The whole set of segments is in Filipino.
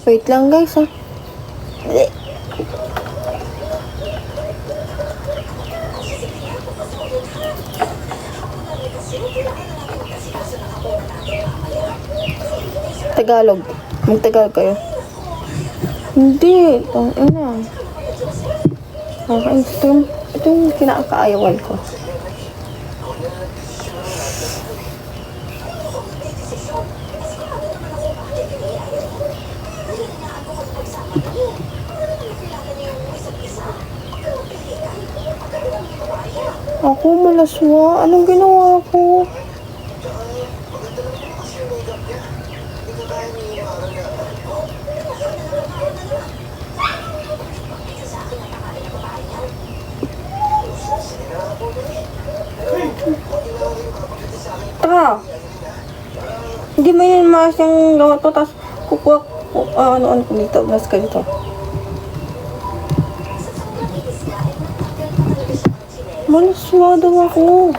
Wait lang guys, ha. Tagalog. Mag-Tagalog kayo. Hindi. Ina. Ito yung kinakaayawan ko. Ako malaswa. Anong ginawa ko? Tara! Hindi mo yun mas yung gawa to, tapos kukuha ano ko dito, mas ka dito. Malaswa daw ako.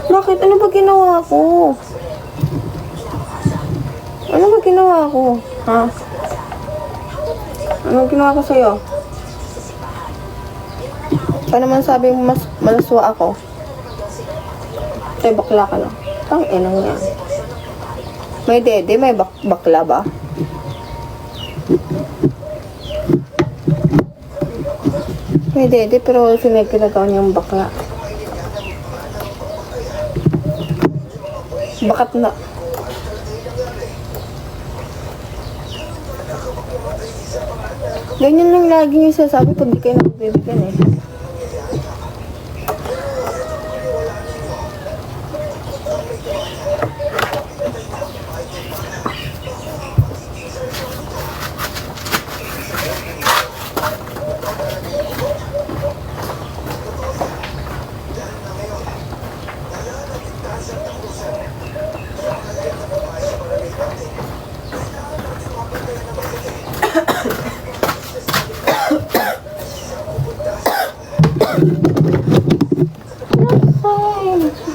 Bakit? Ano ba ginawa ko? Ano ba ginawa ko? Ha? Ano ginawa ko sa'yo? Pa naman sabi mo mas malaswa ako? Ay, bakla ka na. Ang inang yan. May dede, may bakla ba? May dede, pero sinagkinagawa niyang bakla. Bakat na. Ganyan lang lagi yung sasabi pag di kayo nagbibigyan eh.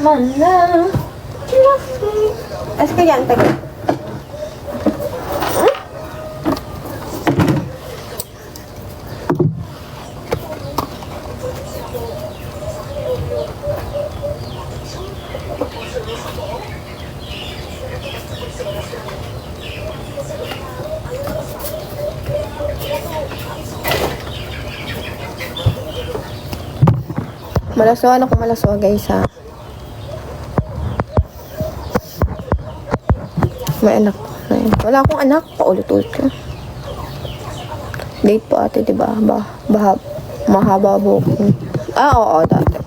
Mana? Asik yan, tagal. Malaswa ako, malaswa guys ha. May anak. Wala akong anak. Paulit-ulit ka. Date po ate, diba? Mahaba buhok. Oo, dati.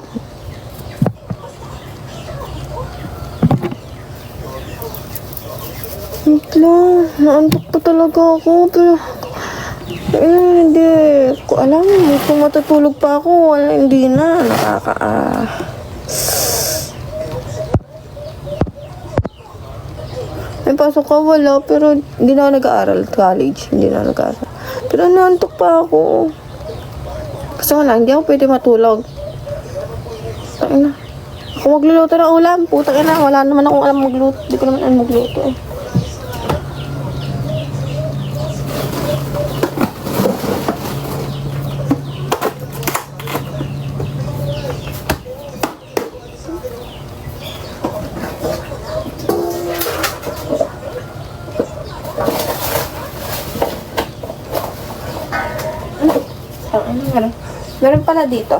Wait lang. Naantok pa talaga ako. Pero, hindi ko alam. Kung matutulog pa ako, wala, hindi na. May pasok ka, wala, pero hindi na ako nag-aaral. College, hindi na nag-aaral. Pero naantok pa ako. Kasi wala, hindi ako pwede matulog. Tangina. Ako magluluto ng ulam. Putang ina, wala naman akong alam magluto. Hindi ko naman alam magluto eh. Meron pala dito.